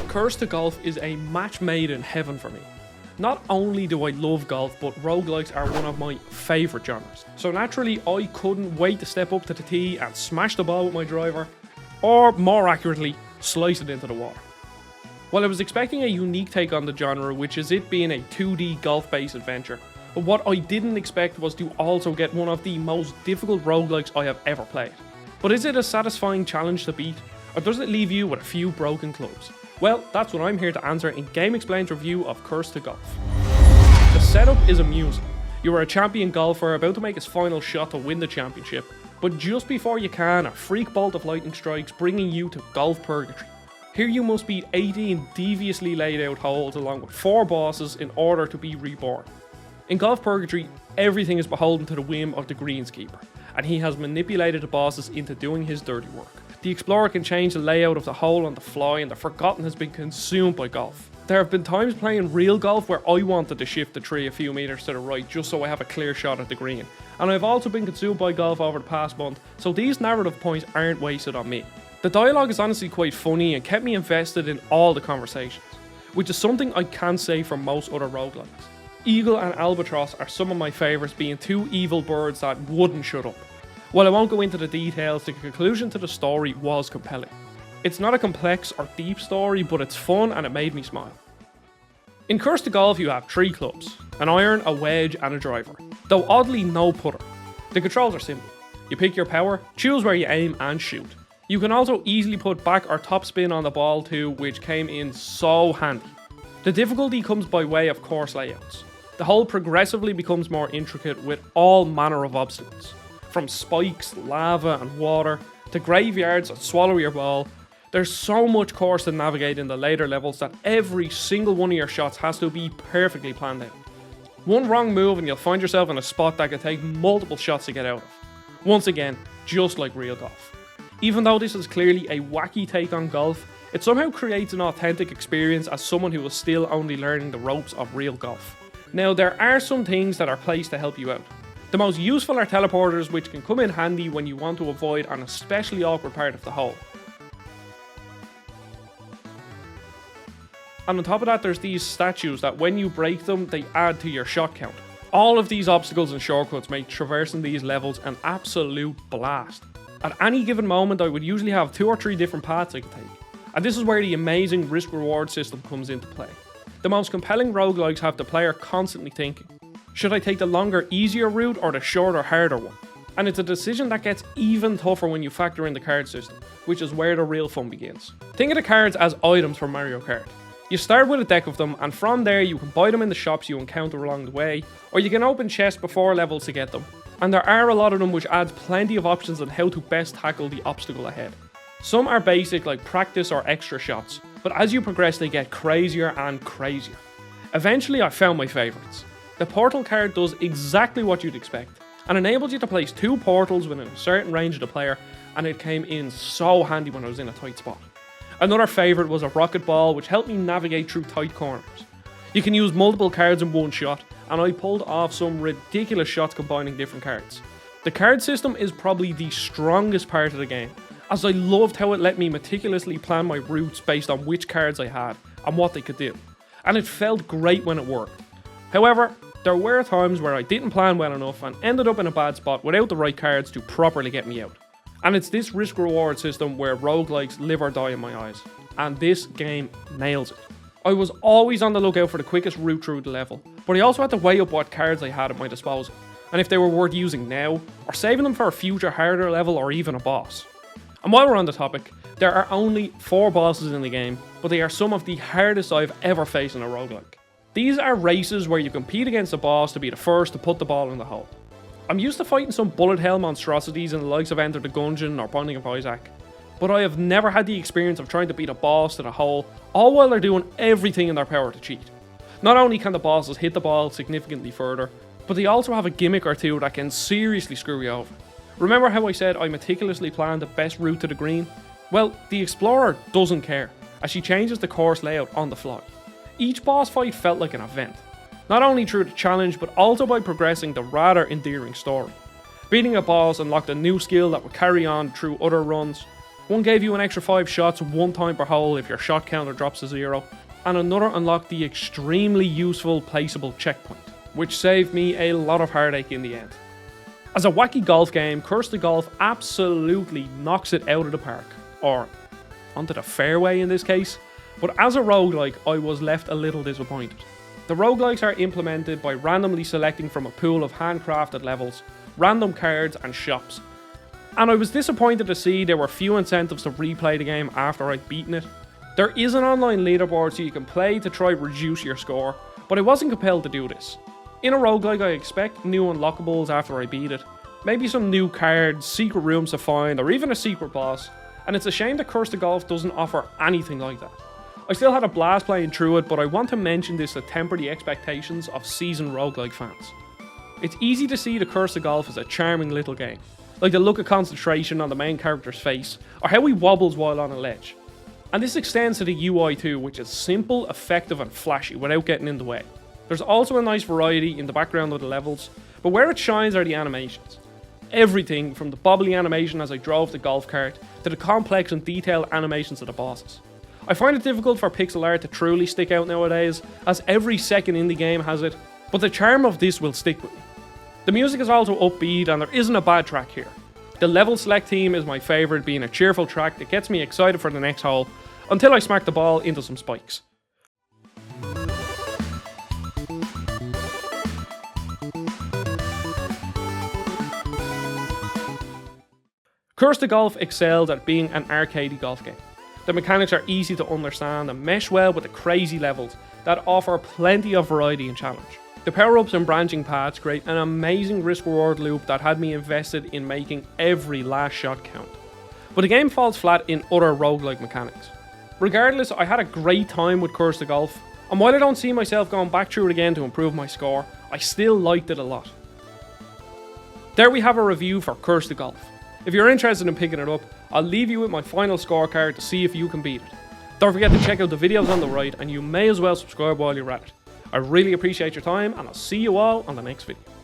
Curse to Golf is a match made in heaven for me. Not only do I love golf, but roguelikes are one of my favourite genres. So naturally, I couldn't wait to step up to the tee and smash the ball with my driver, or more accurately, slice it into the water. While I was expecting a unique take on the genre, which is it being a 2D golf-based adventure, but what I didn't expect was to also get one of the most difficult roguelikes I have ever played. But is it a satisfying challenge to beat, or does it leave you with a few broken clubs? Well, that's what I'm here to answer in GameXplain's review of Curse to Golf. The setup is amusing. You are a champion golfer about to make his final shot to win the championship, but just before you can, a freak bolt of lightning strikes, bringing you to Golf Purgatory. Here you must beat 18 deviously laid out holes along with 4 bosses in order to be reborn. In Golf Purgatory, everything is beholden to the whim of the greenskeeper, and he has manipulated the bosses into doing his dirty work. The explorer can change the layout of the hole on the fly, and the forgotten has been consumed by golf. There have been times playing real golf where I wanted to shift the tree a few metres to the right just so I have a clear shot at the green. And I've also been consumed by golf over the past month, so these narrative points aren't wasted on me. The dialogue is honestly quite funny and kept me invested in all the conversations, which is something I can't say for most other roguelikes. Eagle and Albatross are some of my favourites, being 2 evil birds that wouldn't shut up. While I won't go into the details, the conclusion to the story was compelling. It's not a complex or deep story, but it's fun and it made me smile. In Curse to Golf you have 3 clubs, an iron, a wedge and a driver, though oddly no putter. The controls are simple. You pick your power, choose where you aim and shoot. You can also easily put back or top spin on the ball too, which came in so handy. The difficulty comes by way of course layouts. The hole progressively becomes more intricate with all manner of obstacles. From spikes, lava and water, to graveyards that swallow your ball. There's so much course to navigate in the later levels that every single one of your shots has to be perfectly planned out. One wrong move and you'll find yourself in a spot that could take multiple shots to get out of. Once again, just like real golf. Even though this is clearly a wacky take on golf, it somehow creates an authentic experience as someone who is still only learning the ropes of real golf. Now, there are some things that are placed to help you out. The most useful are teleporters, which can come in handy when you want to avoid an especially awkward part of the hole. And on top of that, there's these statues that when you break them, they add to your shot count. All of these obstacles and shortcuts make traversing these levels an absolute blast. At any given moment, I would usually have 2 or 3 different paths I could take. And this is where the amazing risk-reward system comes into play. The most compelling roguelikes have the player constantly thinking, should I take the longer, easier route or the shorter, harder one? And it's a decision that gets even tougher when you factor in the card system, which is where the real fun begins. Think of the cards as items from Mario Kart. You start with a deck of them, and from there you can buy them in the shops you encounter along the way, or you can open chests before levels to get them. And there are a lot of them, which adds plenty of options on how to best tackle the obstacle ahead. Some are basic, like practice or extra shots, but as you progress they get crazier and crazier. Eventually I found my favourites. The portal card does exactly what you'd expect, and enables you to place 2 portals within a certain range of the player, and it came in so handy when I was in a tight spot. Another favourite was a rocket ball, which helped me navigate through tight corners. You can use multiple cards in one shot, and I pulled off some ridiculous shots combining different cards. The card system is probably the strongest part of the game, as I loved how it let me meticulously plan my routes based on which cards I had and what they could do, and it felt great when it worked. However, there were times where I didn't plan well enough and ended up in a bad spot without the right cards to properly get me out. And it's this risk-reward system where roguelikes live or die in my eyes, and this game nails it. I was always on the lookout for the quickest route through the level, but I also had to weigh up what cards I had at my disposal, and if they were worth using now, or saving them for a future harder level or even a boss. And while we're on the topic, there are only 4 bosses in the game, but they are some of the hardest I've ever faced in a roguelike. These are races where you compete against a boss to be the first to put the ball in the hole. I'm used to fighting some bullet hell monstrosities in the likes of Enter the Gungeon or Binding of Isaac, but I have never had the experience of trying to beat a boss to the hole, all while they're doing everything in their power to cheat. Not only can the bosses hit the ball significantly further, but they also have a gimmick or two that can seriously screw you over. Remember how I said I meticulously planned the best route to the green? Well, the Explorer doesn't care, as she changes the course layout on the fly. Each boss fight felt like an event, not only through the challenge but also by progressing the rather endearing story. Beating a boss unlocked a new skill that would carry on through other runs. One gave you an extra 5 shots 1 time per hole if your shot counter drops to 0, and another unlocked the extremely useful placeable checkpoint, which saved me a lot of heartache in the end. As a wacky golf game, Curse to Golf absolutely knocks it out of the park, or onto the fairway in this case, but as a roguelike I was left a little disappointed. The roguelikes are implemented by randomly selecting from a pool of handcrafted levels, random cards and shops, and I was disappointed to see there were few incentives to replay the game after I'd beaten it. There is an online leaderboard so you can play to try reduce your score, but I wasn't compelled to do this. In a roguelike I expect new unlockables after I beat it, maybe some new cards, secret rooms to find, or even a secret boss, and it's a shame that Curse to Golf doesn't offer anything like that. I still had a blast playing through it, but I want to mention this to temper the expectations of seasoned roguelike fans. It's easy to see the Curse to Golf as a charming little game, like the look of concentration on the main character's face, or how he wobbles while on a ledge. And this extends to the UI too, which is simple, effective and flashy without getting in the way. There's also a nice variety in the background of the levels, but where it shines are the animations. Everything from the bobbly animation as I drove the golf cart, to the complex and detailed animations of the bosses. I find it difficult for pixel art to truly stick out nowadays, as every second indie game has it, but the charm of this will stick with me. The music is also upbeat and there isn't a bad track here. The level select theme is my favourite, being a cheerful track that gets me excited for the next hole, until I smack the ball into some spikes. Curse to Golf excels at being an arcadey golf game. The mechanics are easy to understand and mesh well with the crazy levels that offer plenty of variety and challenge. The power-ups and branching paths create an amazing risk-reward loop that had me invested in making every last shot count. But the game falls flat in other roguelike mechanics. Regardless, I had a great time with Curse to Golf, and while I don't see myself going back through it again to improve my score, I still liked it a lot. There we have a review for Curse to Golf. If you're interested in picking it up, I'll leave you with my final scorecard to see if you can beat it. Don't forget to check out the videos on the right, and you may as well subscribe while you're at it. I really appreciate your time, and I'll see you all on the next video.